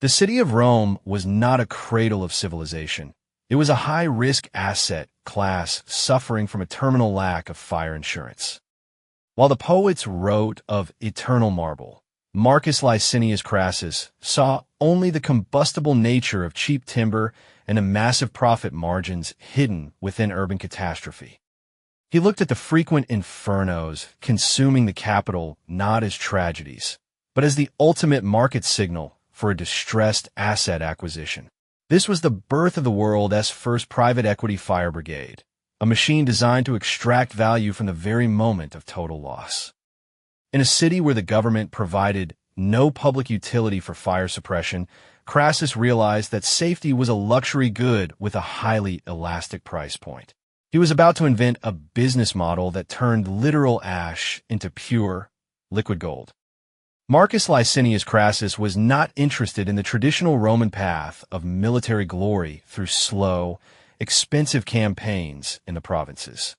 The city of Rome was not a cradle of civilization. It was a high-risk asset class suffering from a terminal lack of fire insurance. While the poets wrote of eternal marble, Marcus Licinius Crassus saw only the combustible nature of cheap timber and the massive profit margins hidden within urban catastrophe. He looked at the frequent infernos consuming the capital not as tragedies, but as the ultimate market signal for a distressed asset acquisition. This was the birth of the world's first private equity fire brigade, a machine designed to extract value from the very moment of total loss. In a city where the government provided no public utility for fire suppression, Crassus realized that safety was a luxury good with a highly elastic price point. He was about to invent a business model that turned literal ash into pure, liquid gold. Marcus Licinius Crassus was not interested in the traditional Roman path of military glory through slow, expensive campaigns in the provinces.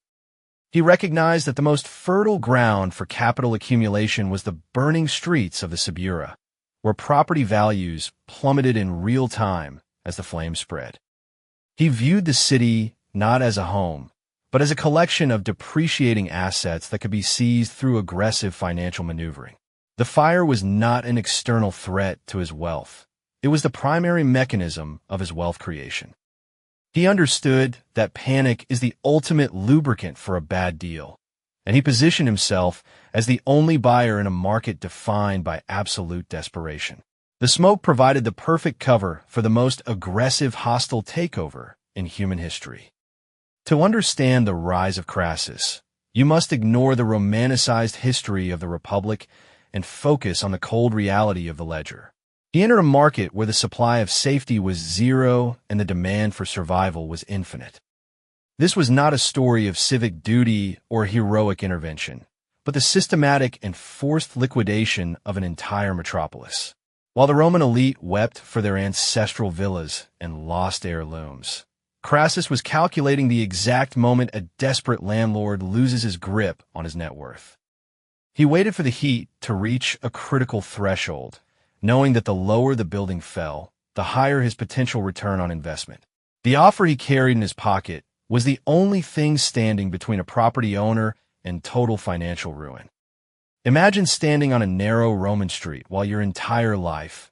He recognized that the most fertile ground for capital accumulation was the burning streets of the Suburra, where property values plummeted in real time as the flames spread. He viewed the city not as a home, but as a collection of depreciating assets that could be seized through aggressive financial maneuvering. The fire was not an external threat to his wealth. It was the primary mechanism of his wealth creation. He understood that panic is the ultimate lubricant for a bad deal, and he positioned himself as the only buyer in a market defined by absolute desperation. The smoke provided the perfect cover for the most aggressive hostile takeover in human history. To understand the rise of Crassus, you must ignore the romanticized history of the Republic and focus on the cold reality of the ledger. He entered a market where the supply of safety was zero and the demand for survival was infinite. This was not a story of civic duty or heroic intervention, but the systematic and forced liquidation of an entire metropolis. While the Roman elite wept for their ancestral villas and lost heirlooms, Crassus was calculating the exact moment a desperate landlord loses his grip on his net worth. He waited for the heat to reach a critical threshold, knowing that the lower the building fell, the higher his potential return on investment. The offer he carried in his pocket was the only thing standing between a property owner and total financial ruin. Imagine standing on a narrow Roman street while your entire life's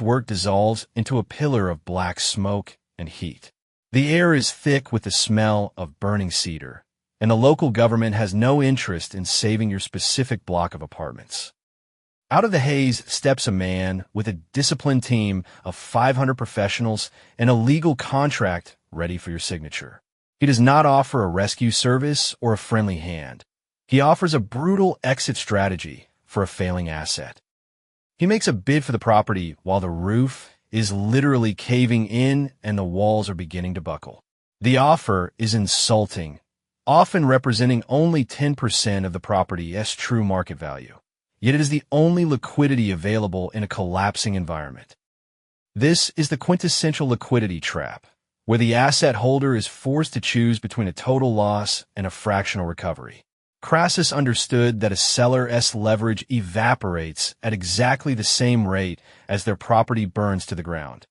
work dissolves into a pillar of black smoke and heat. The air is thick with the smell of burning cedar, and the local government has no interest in saving your specific block of apartments. Out of the haze steps a man with a disciplined team of 500 professionals and a legal contract ready for your signature. He does not offer a rescue service or a friendly hand. He offers a brutal exit strategy for a failing asset. He makes a bid for the property while the roof is literally caving in and the walls are beginning to buckle. The offer is insulting, often representing only 10% of the property's true market value. Yet it is the only liquidity available in a collapsing environment. This is the quintessential liquidity trap, where the asset holder is forced to choose between a total loss and a fractional recovery. Crassus understood that a seller's leverage evaporates at exactly the same rate as their property burns to the ground.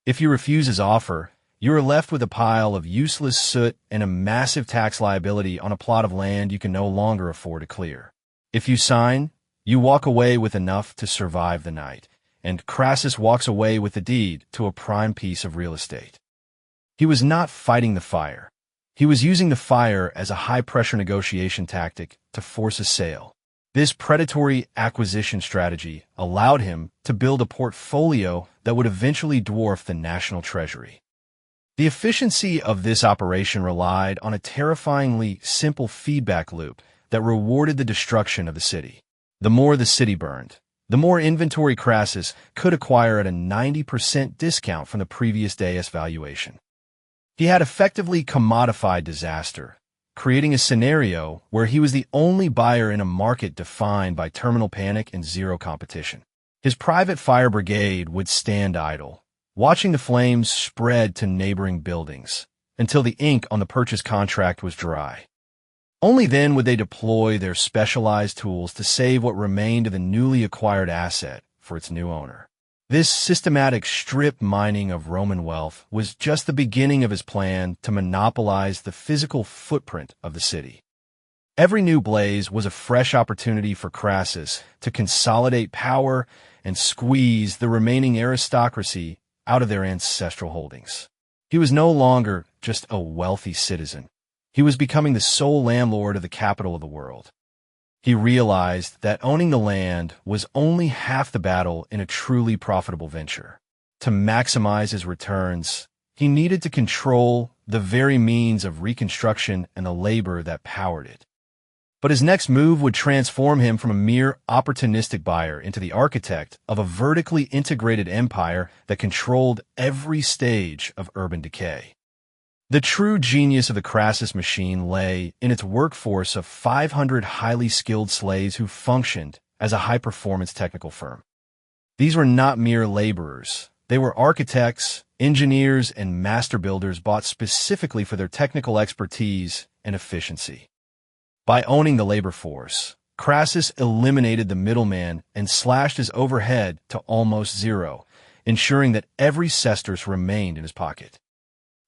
If you refuse his offer, you are left with a pile of useless soot and a massive tax liability on a plot of land you can no longer afford to clear. If you sign, you walk away with enough to survive the night, and Crassus walks away with the deed to a prime piece of real estate. He was not fighting the fire. He was using the fire as a high-pressure negotiation tactic to force a sale. This predatory acquisition strategy allowed him to build a portfolio that would eventually dwarf the national treasury. The efficiency of this operation relied on a terrifyingly simple feedback loop that rewarded the destruction of the city. The more the city burned, the more inventory Crassus could acquire at a 90% discount from the previous day's valuation. He had effectively commodified disaster, creating a scenario where he was the only buyer in a market defined by terminal panic and zero competition. His private fire brigade would stand idle, watching the flames spread to neighboring buildings until the ink on the purchase contract was dry. Only then would they deploy their specialized tools to save what remained of the newly acquired asset for its new owner. This systematic strip mining of Roman wealth was just the beginning of his plan to monopolize the physical footprint of the city. Every new blaze was a fresh opportunity for Crassus to consolidate power and squeeze the remaining aristocracy out of their ancestral holdings. He was no longer just a wealthy citizen. He was becoming the sole landlord of the capital of the world. He realized that owning the land was only half the battle in a truly profitable venture. To maximize his returns, he needed to control the very means of reconstruction and the labor that powered it. But his next move would transform him from a mere opportunistic buyer into the architect of a vertically integrated empire that controlled every stage of urban decay. The true genius of the Crassus machine lay in its workforce of 500 highly skilled slaves who functioned as a high-performance technical firm. These were not mere laborers. They were architects, engineers, and master builders bought specifically for their technical expertise and efficiency. By owning the labor force, Crassus eliminated the middleman and slashed his overhead to almost zero, ensuring that every sesterce remained in his pocket.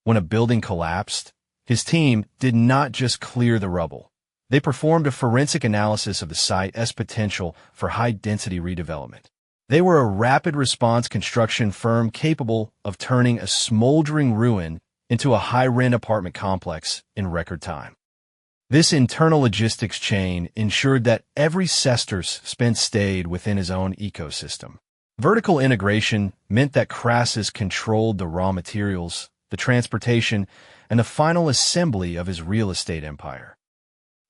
When a building collapsed, his team did not just clear the rubble. They performed a forensic analysis of the site's potential for high-density redevelopment. They were a rapid response construction firm capable of turning a smoldering ruin into a high-rent apartment complex in record time. This internal logistics chain ensured that every sesterce spent stayed within his own ecosystem. Vertical integration meant that Crassus controlled the raw materials, the transportation, and the final assembly of his real estate empire.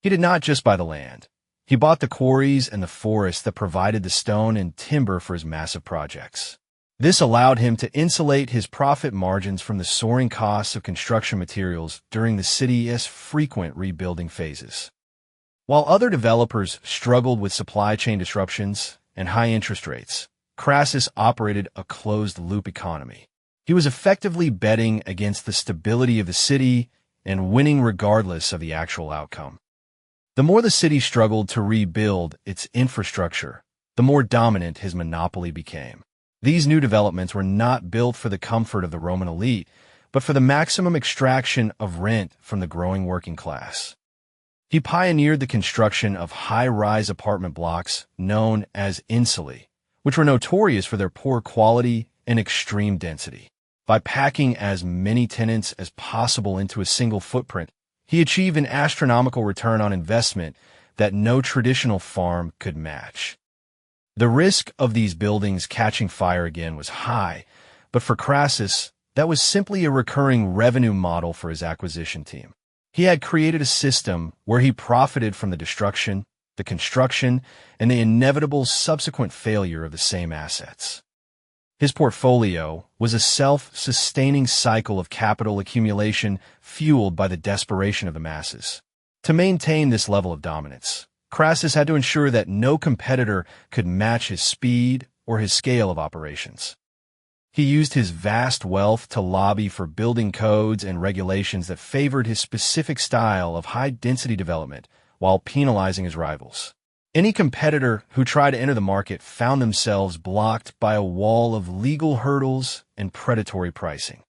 He did not just buy the land. He bought the quarries and the forests that provided the stone and timber for his massive projects. This allowed him to insulate his profit margins from the soaring costs of construction materials during the city's frequent rebuilding phases. While other developers struggled with supply chain disruptions and high interest rates, Crassus operated a closed-loop economy. He was effectively betting against the stability of the city and winning regardless of the actual outcome. The more the city struggled to rebuild its infrastructure, the more dominant his monopoly became. These new developments were not built for the comfort of the Roman elite, but for the maximum extraction of rent from the growing working class. He pioneered the construction of high-rise apartment blocks known as insulae, which were notorious for their poor quality and extreme density. By packing as many tenants as possible into a single footprint, he achieved an astronomical return on investment that no traditional farm could match. The risk of these buildings catching fire again was high, but for Crassus, that was simply a recurring revenue model for his acquisition team. He had created a system where he profited from the destruction, the construction, and the inevitable subsequent failure of the same assets. His portfolio was a self-sustaining cycle of capital accumulation fueled by the desperation of the masses. To maintain this level of dominance, Crassus had to ensure that no competitor could match his speed or his scale of operations. He used his vast wealth to lobby for building codes and regulations that favored his specific style of high-density development while penalizing his rivals. Any competitor who tried to enter the market found themselves blocked by a wall of legal hurdles and predatory pricing.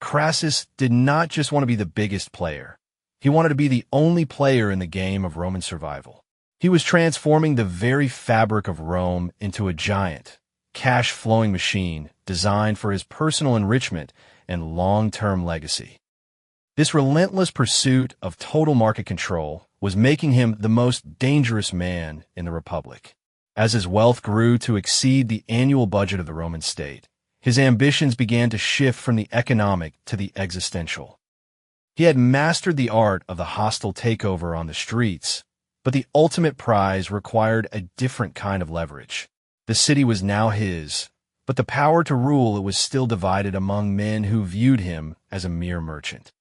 Crassus did not just want to be the biggest player. He wanted to be the only player in the game of Roman survival. He was transforming the very fabric of Rome into a giant, cash-flowing machine designed for his personal enrichment and long-term legacy. This relentless pursuit of total market control was making him the most dangerous man in the Republic. As his wealth grew to exceed the annual budget of the Roman state, his ambitions began to shift from the economic to the existential. He had mastered the art of the hostile takeover on the streets, but the ultimate prize required a different kind of leverage. The city was now his, but the power to rule it was still divided among men who viewed him as a mere merchant.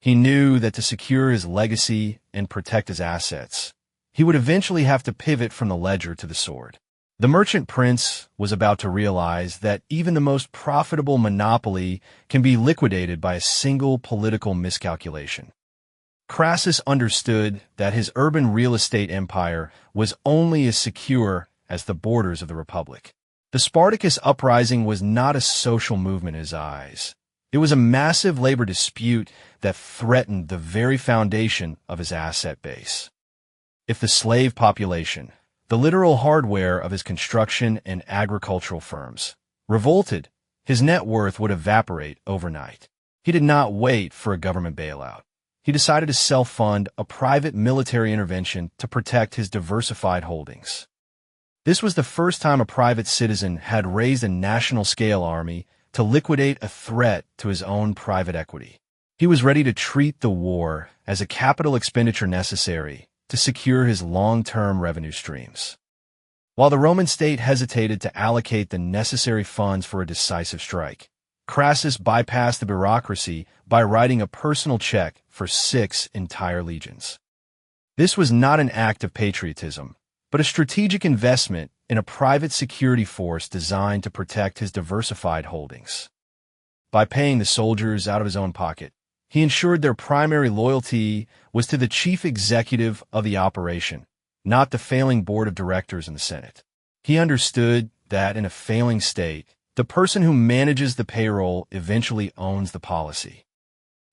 He knew that to secure his legacy and protect his assets, he would eventually have to pivot from the ledger to the sword. The merchant prince was about to realize that even the most profitable monopoly can be liquidated by a single political miscalculation. Crassus understood that his urban real estate empire was only as secure as the borders of the Republic. The Spartacus uprising was not a social movement in his eyes. It was a massive labor dispute that threatened the very foundation of his asset base. If the slave population, the literal hardware of his construction and agricultural firms, revolted, his net worth would evaporate overnight. He did not wait for a government bailout. He decided to self-fund a private military intervention to protect his diversified holdings. This was the first time a private citizen had raised a national-scale army to liquidate a threat to his own private equity. He was ready to treat the war as a capital expenditure necessary to secure his long-term revenue streams. While the Roman state hesitated to allocate the necessary funds for a decisive strike, Crassus bypassed the bureaucracy by writing a personal check for 6 entire legions. This was not an act of patriotism, but a strategic investment in a private security force designed to protect his diversified holdings. By paying the soldiers out of his own pocket, he ensured their primary loyalty was to the chief executive of the operation, not the failing board of directors in the Senate. He understood that in a failing state, the person who manages the payroll eventually owns the policy.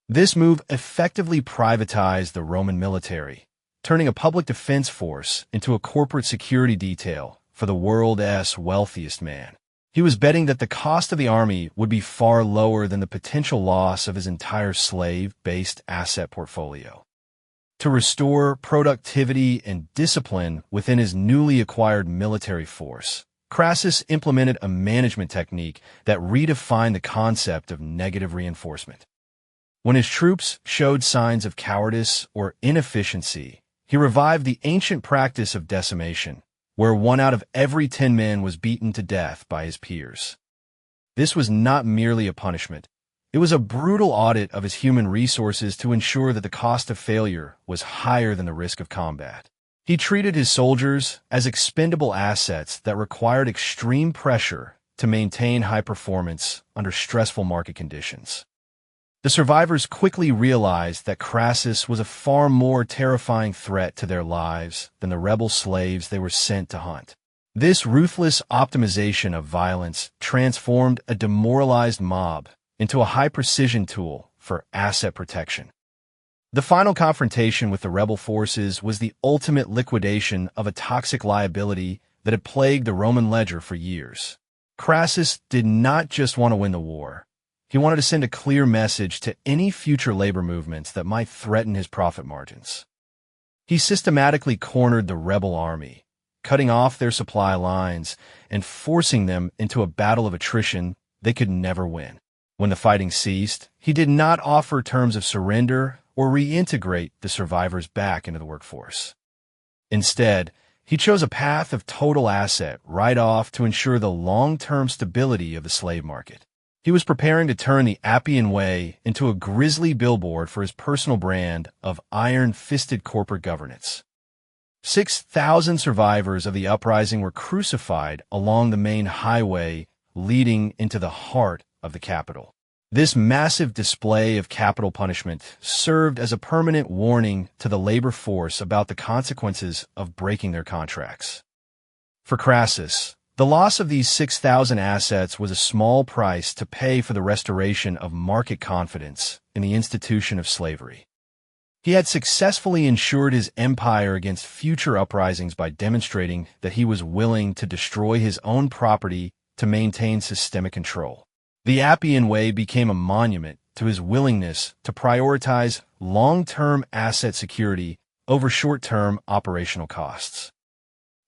This move effectively privatized the Roman military, turning a public defense force into a corporate security detail for the world's wealthiest man. He was betting that the cost of the army would be far lower than the potential loss of his entire slave-based asset portfolio. To restore productivity and discipline within his newly acquired military force, Crassus implemented a management technique that redefined the concept of negative reinforcement. When his troops showed signs of cowardice or inefficiency, he revived the ancient practice of decimation, where 1 out of every 10 men was beaten to death by his peers. This was not merely a punishment. It was a brutal audit of his human resources to ensure that the cost of failure was higher than the risk of combat. He treated his soldiers as expendable assets that required extreme pressure to maintain high performance under stressful market conditions. The survivors quickly realized that Crassus was a far more terrifying threat to their lives than the rebel slaves they were sent to hunt. This ruthless optimization of violence transformed a demoralized mob into a high-precision tool for asset protection. The final confrontation with the rebel forces was the ultimate liquidation of a toxic liability that had plagued the Roman ledger for years. Crassus did not just want to win the war. He wanted to send a clear message to any future labor movements that might threaten his profit margins. He systematically cornered the rebel army, cutting off their supply lines and forcing them into a battle of attrition they could never win. When the fighting ceased, he did not offer terms of surrender or reintegrate the survivors back into the workforce. Instead, he chose a path of total asset write-off to ensure the long-term stability of the slave market. He was preparing to turn the Appian Way into a grisly billboard for his personal brand of iron-fisted corporate governance. 6,000 survivors of the uprising were crucified along the main highway leading into the heart of the capital. This massive display of capital punishment served as a permanent warning to the labor force about the consequences of breaking their contracts. For Crassus, the loss of these 6,000 assets was a small price to pay for the restoration of market confidence in the institution of slavery. He had successfully ensured his empire against future uprisings by demonstrating that he was willing to destroy his own property to maintain systemic control. The Appian Way became a monument to his willingness to prioritize long-term asset security over short-term operational costs.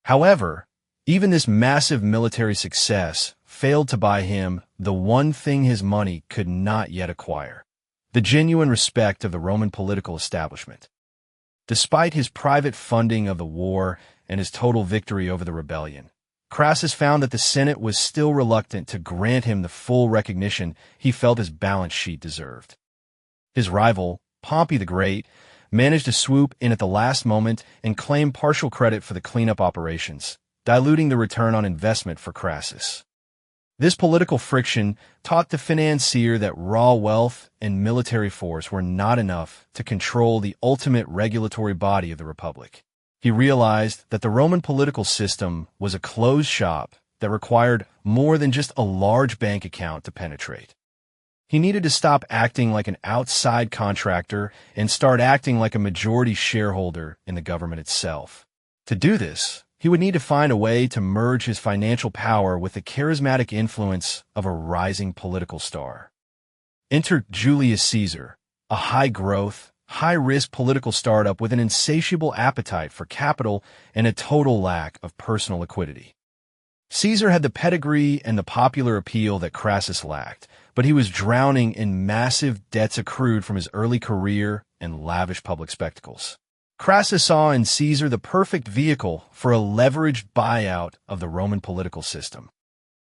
However, even this massive military success failed to buy him the one thing his money could not yet acquire: the genuine respect of the Roman political establishment. Despite his private funding of the war and his total victory over the rebellion, Crassus found that the Senate was still reluctant to grant him the full recognition he felt his balance sheet deserved. His rival, Pompey the Great, managed to swoop in at the last moment and claim partial credit for the cleanup operations, diluting the return on investment for Crassus. This political friction taught the financier that raw wealth and military force were not enough to control the ultimate regulatory body of the Republic. He realized that the Roman political system was a closed shop that required more than just a large bank account to penetrate. He needed to stop acting like an outside contractor and start acting like a majority shareholder in the government itself. To do this, he would need to find a way to merge his financial power with the charismatic influence of a rising political star. Enter Julius Caesar, a high-growth, high-risk political startup with an insatiable appetite for capital and a total lack of personal liquidity. Caesar had the pedigree and the popular appeal that Crassus lacked, but he was drowning in massive debts accrued from his early career and lavish public spectacles. Crassus saw in Caesar the perfect vehicle for a leveraged buyout of the Roman political system.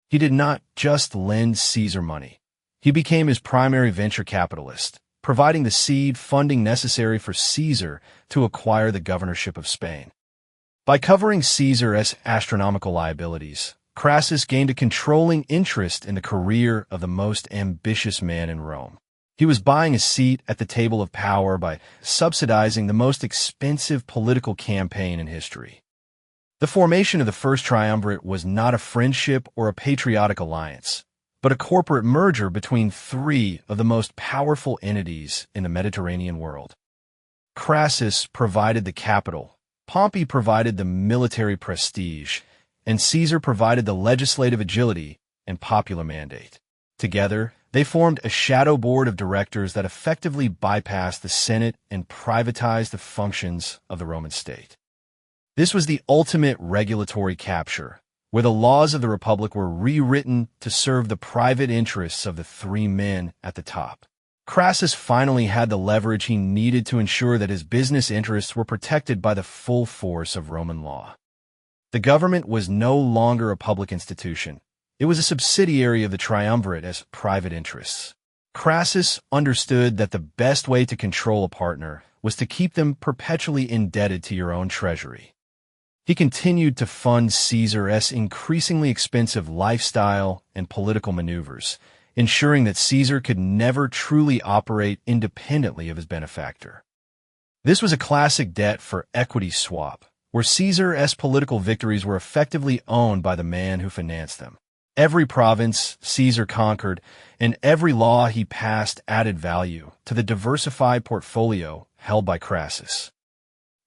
He did not just lend Caesar money. He became his primary venture capitalist, providing the seed funding necessary for Caesar to acquire the governorship of Spain. By covering Caesar's astronomical liabilities, Crassus gained a controlling interest in the career of the most ambitious man in Rome. He was buying a seat at the table of power by subsidizing the most expensive political campaign in history. The formation of the First Triumvirate was not a friendship or a patriotic alliance, but a corporate merger between three of the most powerful entities in the Mediterranean world. Crassus provided the capital, Pompey provided the military prestige, and Caesar provided the legislative agility and popular mandate. Together, they formed a shadow board of directors that effectively bypassed the Senate and privatized the functions of the Roman state. This was the ultimate regulatory capture, where the laws of the Republic were rewritten to serve the private interests of the three men at the top. Crassus finally had the leverage he needed to ensure that his business interests were protected by the full force of Roman law. The government was no longer a public institution. It was a subsidiary of the triumvirate as private interests. Crassus understood that the best way to control a partner was to keep them perpetually indebted to your own treasury. He continued to fund Caesar's increasingly expensive lifestyle and political maneuvers, ensuring that Caesar could never truly operate independently of his benefactor. This was a classic debt for equity swap, where Caesar's political victories were effectively owned by the man who financed them. Every province Caesar conquered and every law he passed added value to the diversified portfolio held by Crassus.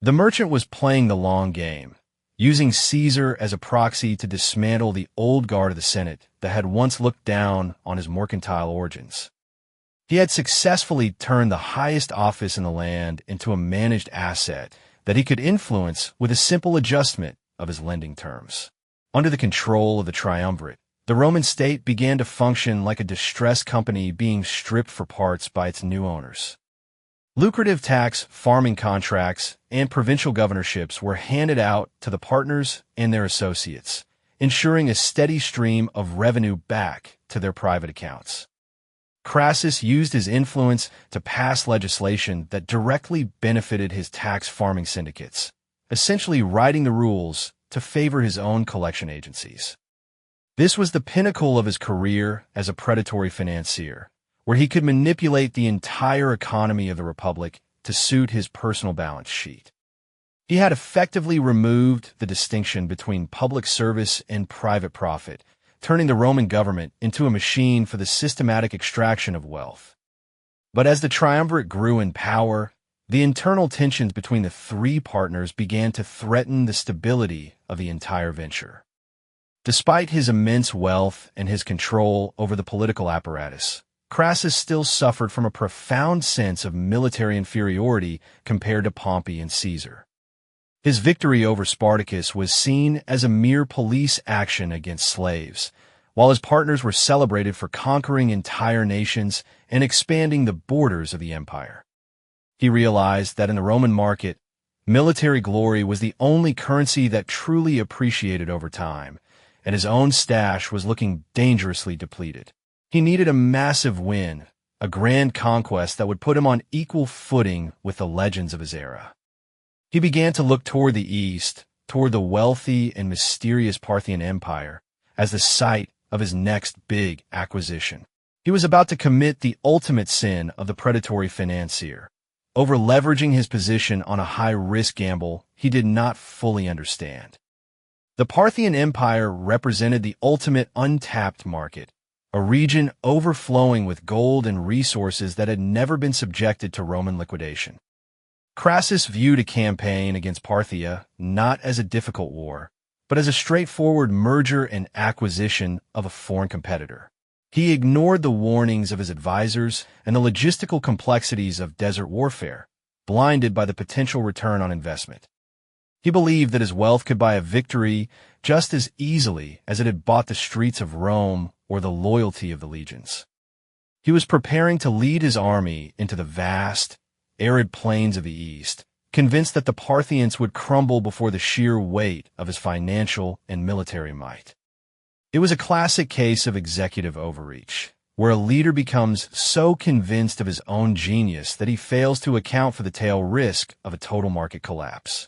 The merchant was playing the long game, using Caesar as a proxy to dismantle the old guard of the Senate that had once looked down on his mercantile origins. He had successfully turned the highest office in the land into a managed asset that he could influence with a simple adjustment of his lending terms. Under the control of the triumvirate, the Roman state began to function like a distressed company being stripped for parts by its new owners. Lucrative tax farming contracts and provincial governorships were handed out to the partners and their associates, ensuring a steady stream of revenue back to their private accounts. Crassus used his influence to pass legislation that directly benefited his tax farming syndicates, essentially writing the rules to favor his own collection agencies. This was the pinnacle of his career as a predatory financier, where he could manipulate the entire economy of the Republic to suit his personal balance sheet. He had effectively removed the distinction between public service and private profit, turning the Roman government into a machine for the systematic extraction of wealth. But as the triumvirate grew in power, the internal tensions between the three partners began to threaten the stability of the entire venture. Despite his immense wealth and his control over the political apparatus, Crassus still suffered from a profound sense of military inferiority compared to Pompey and Caesar. His victory over Spartacus was seen as a mere police action against slaves, while his partners were celebrated for conquering entire nations and expanding the borders of the empire. He realized that in the Roman market, military glory was the only currency that truly appreciated over time, and his own stash was looking dangerously depleted. He needed a massive win, a grand conquest that would put him on equal footing with the legends of his era. He began to look toward the east, toward the wealthy and mysterious Parthian Empire, as the site of his next big acquisition. He was about to commit the ultimate sin of the predatory financier, over-leveraging his position on a high-risk gamble he did not fully understand. The Parthian Empire represented the ultimate untapped market, a region overflowing with gold and resources that had never been subjected to Roman liquidation. Crassus viewed a campaign against Parthia not as a difficult war, but as a straightforward merger and acquisition of a foreign competitor. He ignored the warnings of his advisors and the logistical complexities of desert warfare, blinded by the potential return on investment. He believed that his wealth could buy a victory just as easily as it had bought the streets of Rome or the loyalty of the legions. He was preparing to lead his army into the vast, arid plains of the East, convinced that the Parthians would crumble before the sheer weight of his financial and military might. It was a classic case of executive overreach, where a leader becomes so convinced of his own genius that he fails to account for the tail risk of a total market collapse.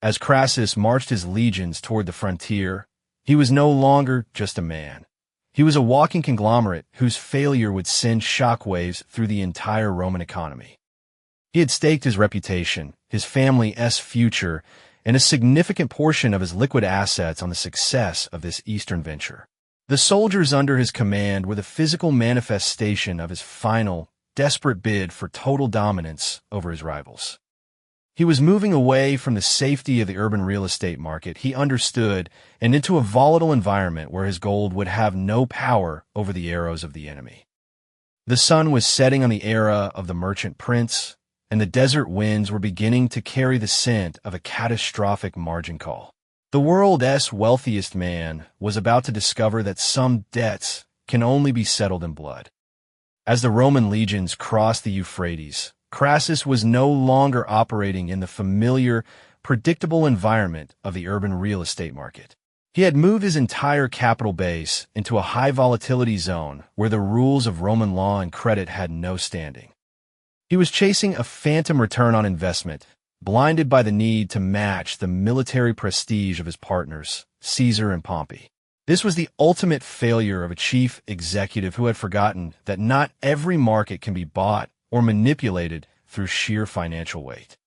As Crassus marched his legions toward the frontier, he was no longer just a man. He was a walking conglomerate whose failure would send shockwaves through the entire Roman economy. He had staked his reputation, his family's future, and a significant portion of his liquid assets on the success of this eastern venture. The soldiers under his command were the physical manifestation of his final, desperate bid for total dominance over his rivals. He was moving away from the safety of the urban real estate market he understood and into a volatile environment where his gold would have no power over the arrows of the enemy. The sun was setting on the era of the merchant prince, and the desert winds were beginning to carry the scent of a catastrophic margin call. The world's wealthiest man was about to discover that some debts can only be settled in blood. As the Roman legions crossed the Euphrates, Crassus was no longer operating in the familiar, predictable environment of the urban real estate market. He had moved his entire capital base into a high-volatility zone where the rules of Roman law and credit had no standing. He was chasing a phantom return on investment, blinded by the need to match the military prestige of his partners, Caesar and Pompey. This was the ultimate failure of a chief executive who had forgotten that not every market can be bought or manipulated through sheer financial weight.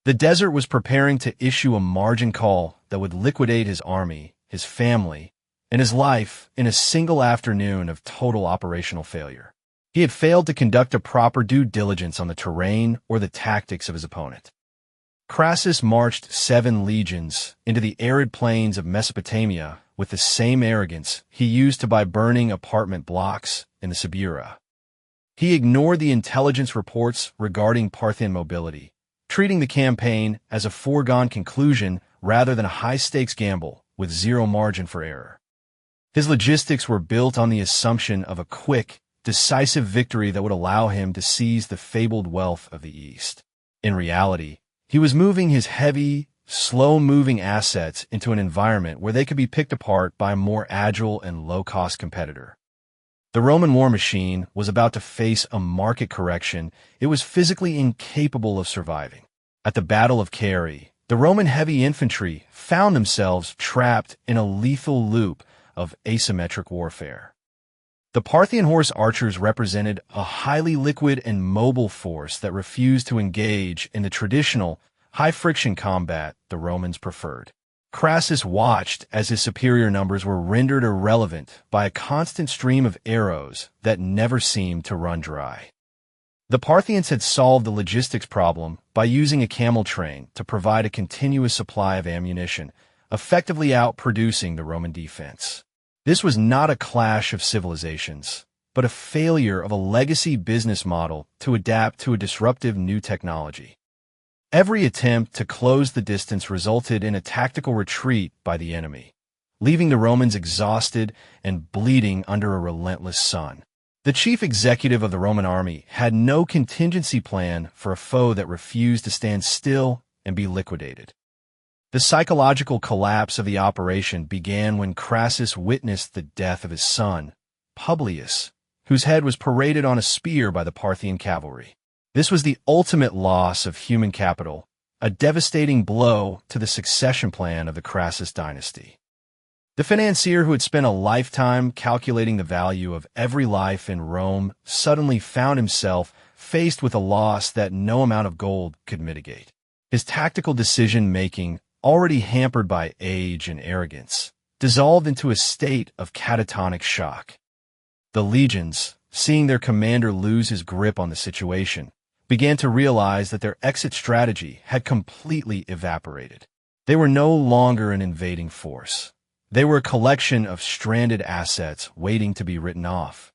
The desert was preparing to issue a margin call that would liquidate his army, his family, and his life in a single afternoon of total operational failure. He had failed to conduct a proper due diligence on the terrain or the tactics of his opponent. Crassus marched 7 legions into the arid plains of Mesopotamia with the same arrogance he used to buy burning apartment blocks in the Suburra. He ignored the intelligence reports regarding Parthian mobility, treating the campaign as a foregone conclusion rather than a high-stakes gamble with zero margin for error. His logistics were built on the assumption of a quick, decisive victory that would allow him to seize the fabled wealth of the East. In reality, he was moving his heavy, slow-moving assets into an environment where they could be picked apart by a more agile and low-cost competitor. The Roman war machine was about to face a market correction it was physically incapable of surviving. At the Battle of Carrhae, the Roman heavy infantry found themselves trapped in a lethal loop of asymmetric warfare. The Parthian horse archers represented a highly liquid and mobile force that refused to engage in the traditional, high-friction combat the Romans preferred. Crassus watched as his superior numbers were rendered irrelevant by a constant stream of arrows that never seemed to run dry. The Parthians had solved the logistics problem by using a camel train to provide a continuous supply of ammunition, effectively outproducing the Roman defense. This was not a clash of civilizations, but a failure of a legacy business model to adapt to a disruptive new technology. Every attempt to close the distance resulted in a tactical retreat by the enemy, leaving the Romans exhausted and bleeding under a relentless sun. The chief executive of the Roman army had no contingency plan for a foe that refused to stand still and be liquidated. The psychological collapse of the operation began when Crassus witnessed the death of his son, Publius, whose head was paraded on a spear by the Parthian cavalry. This was the ultimate loss of human capital, a devastating blow to the succession plan of the Crassus dynasty. The financier who had spent a lifetime calculating the value of every life in Rome suddenly found himself faced with a loss that no amount of gold could mitigate. His tactical decision-making already hampered by age and arrogance, dissolved into a state of catatonic shock. The legions, seeing their commander lose his grip on the situation, began to realize that their exit strategy had completely evaporated. They were no longer an invading force. They were a collection of stranded assets waiting to be written off.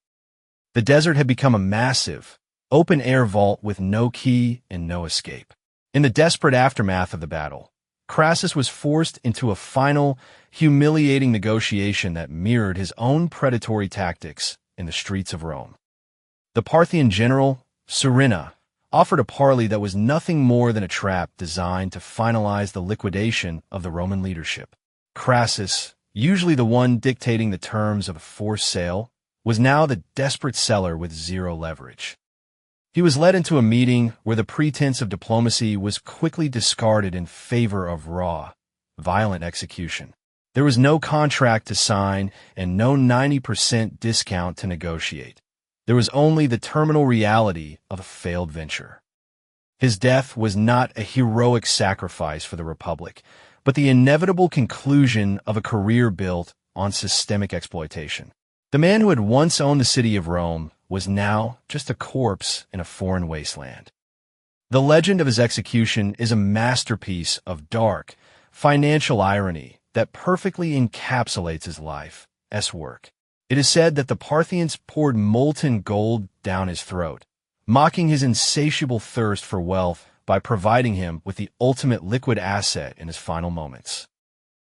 The desert had become a massive, open-air vault with no key and no escape. In the desperate aftermath of the battle, Crassus was forced into a final, humiliating negotiation that mirrored his own predatory tactics in the streets of Rome. The Parthian general, Surina, offered a parley that was nothing more than a trap designed to finalize the liquidation of the Roman leadership. Crassus, usually the one dictating the terms of a forced sale, was now the desperate seller with zero leverage. He was led into a meeting where the pretense of diplomacy was quickly discarded in favor of raw, violent execution. There was no contract to sign and no 90% discount to negotiate. There was only the terminal reality of a failed venture. His death was not a heroic sacrifice for the Republic, but the inevitable conclusion of a career built on systemic exploitation. The man who had once owned the city of Rome was now just a corpse in a foreign wasteland. The legend of his execution is a masterpiece of dark, financial irony that perfectly encapsulates his life's work. It is said that the Parthians poured molten gold down his throat, mocking his insatiable thirst for wealth by providing him with the ultimate liquid asset in his final moments.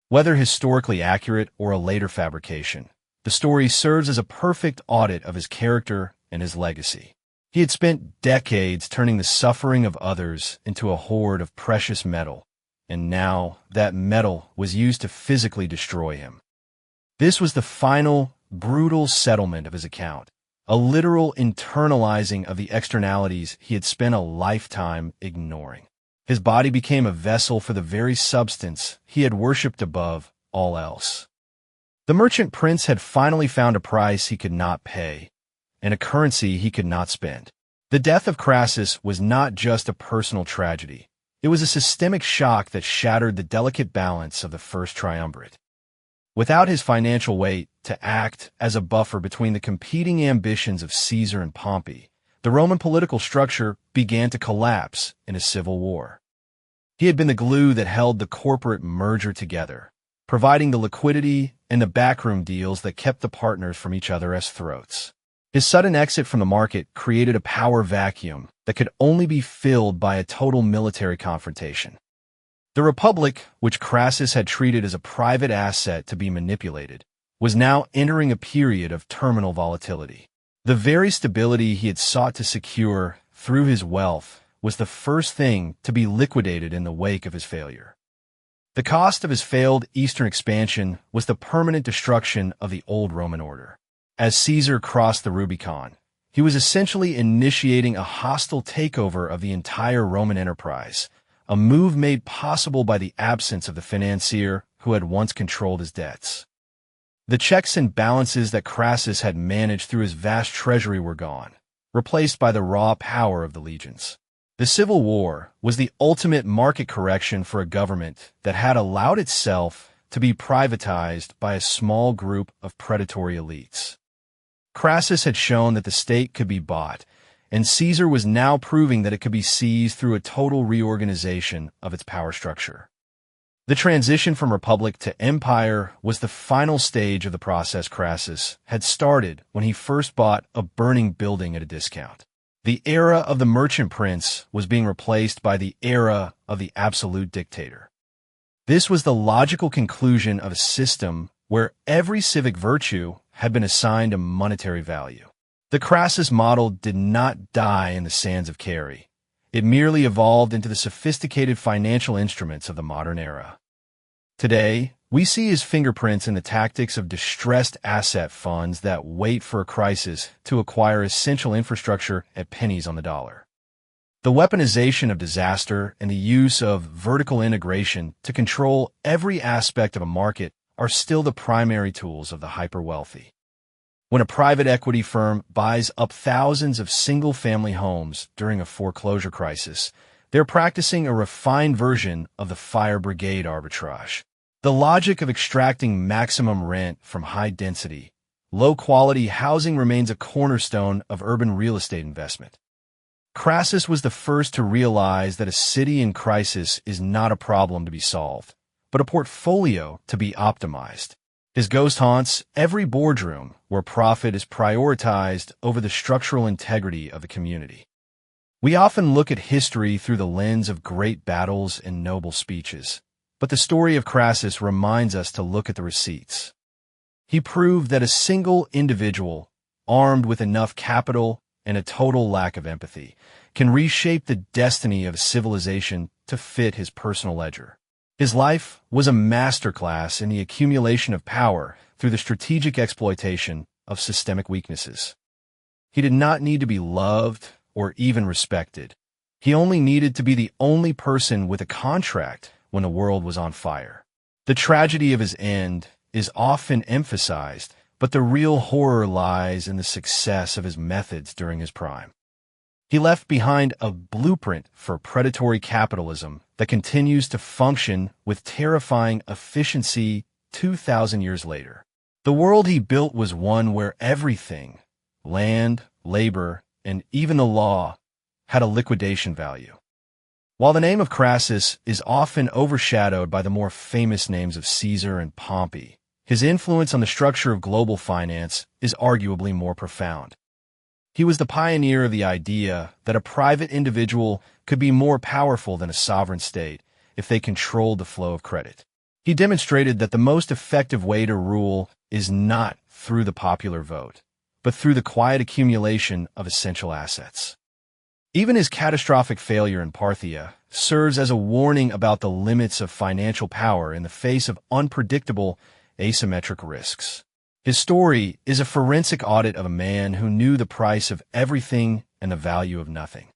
Whether historically accurate or a later fabrication, the story serves as a perfect audit of his character and his legacy. He had spent decades turning the suffering of others into a hoard of precious metal, and now that metal was used to physically destroy him. This was the final, brutal settlement of his account, a literal internalizing of the externalities he had spent a lifetime ignoring. His body became a vessel for the very substance he had worshipped above all else. The merchant prince had finally found a price he could not pay, and a currency he could not spend. The death of Crassus was not just a personal tragedy. It was a systemic shock that shattered the delicate balance of the First Triumvirate. Without his financial weight to act as a buffer between the competing ambitions of Caesar and Pompey, the Roman political structure began to collapse in a civil war. He had been the glue that held the corporate merger together, providing the liquidity and the backroom deals that kept the partners from each other's throats. His sudden exit from the market created a power vacuum that could only be filled by a total military confrontation. The Republic, which Crassus had treated as a private asset to be manipulated, was now entering a period of terminal volatility. The very stability he had sought to secure through his wealth was the first thing to be liquidated in the wake of his failure. The cost of his failed eastern expansion was the permanent destruction of the old Roman order. As Caesar crossed the Rubicon, he was essentially initiating a hostile takeover of the entire Roman enterprise, a move made possible by the absence of the financier who had once controlled his debts. The checks and balances that Crassus had managed through his vast treasury were gone, replaced by the raw power of the legions. The Civil War was the ultimate market correction for a government that had allowed itself to be privatized by a small group of predatory elites. Crassus had shown that the state could be bought, and Caesar was now proving that it could be seized through a total reorganization of its power structure. The transition from republic to empire was the final stage of the process Crassus had started when he first bought a burning building at a discount. The era of the merchant prince was being replaced by the era of the absolute dictator. This was the logical conclusion of a system where every civic virtue had been assigned a monetary value. The Crassus model did not die in the sands of Carrhae. It merely evolved into the sophisticated financial instruments of the modern era. Today, we see his fingerprints in the tactics of distressed asset funds that wait for a crisis to acquire essential infrastructure at pennies on the dollar. The weaponization of disaster and the use of vertical integration to control every aspect of a market are still the primary tools of the hyper-wealthy. When a private equity firm buys up thousands of single-family homes during a foreclosure crisis, They're practicing a refined version of the fire brigade arbitrage. The logic of extracting maximum rent from high-density, low-quality housing remains a cornerstone of urban real estate investment. Crassus was the first to realize that a city in crisis is not a problem to be solved, but a portfolio to be optimized. His ghost haunts every boardroom where profit is prioritized over the structural integrity of the community. We often look at history through the lens of great battles and noble speeches, but the story of Crassus reminds us to look at the receipts. He proved that a single individual, armed with enough capital and a total lack of empathy, can reshape the destiny of a civilization to fit his personal ledger. His life was a masterclass in the accumulation of power through the strategic exploitation of systemic weaknesses. He did not need to be loved or even respected. He only needed to be the only person with a contract when the world was on fire. The tragedy of his end is often emphasized, but the real horror lies in the success of his methods during his prime. He left behind a blueprint for predatory capitalism that continues to function with terrifying efficiency 2,000 years later. The world he built was one where everything, land, labor, and even the law, had a liquidation value. While the name of Crassus is often overshadowed by the more famous names of Caesar and Pompey, his influence on the structure of global finance is arguably more profound. He was the pioneer of the idea that a private individual could be more powerful than a sovereign state if they controlled the flow of credit. He demonstrated that the most effective way to rule is not through the popular vote, but through the quiet accumulation of essential assets. Even his catastrophic failure in Parthia serves as a warning about the limits of financial power in the face of unpredictable, asymmetric risks. His story is a forensic audit of a man who knew the price of everything and the value of nothing.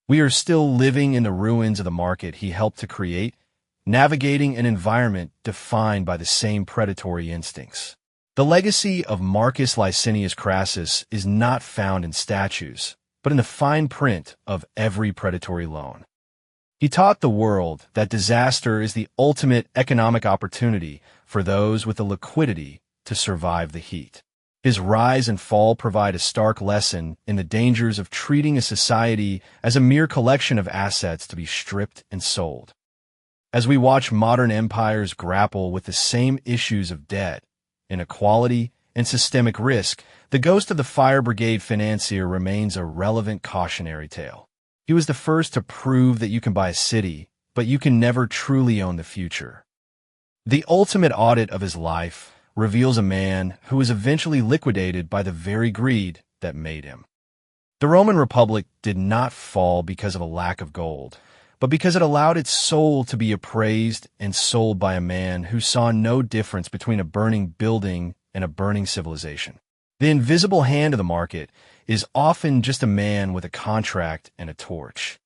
We are still living in the ruins of the market he helped to create, navigating an environment defined by the same predatory instincts. The legacy of Marcus Licinius Crassus is not found in statues, but in the fine print of every predatory loan. He taught the world that disaster is the ultimate economic opportunity for those with the liquidity to survive the heat. His rise and fall provide a stark lesson in the dangers of treating a society as a mere collection of assets to be stripped and sold. As we watch modern empires grapple with the same issues of debt, inequality, and systemic risk, the ghost of the fire brigade financier remains a relevant cautionary tale. He was the first to prove that you can buy a city, but you can never truly own the future. The ultimate audit of his life reveals a man who was eventually liquidated by the very greed that made him. The Roman Republic did not fall because of a lack of gold, but because it allowed its soul to be appraised and sold by a man who saw no difference between a burning building and a burning civilization. The invisible hand of the market is often just a man with a contract and a torch.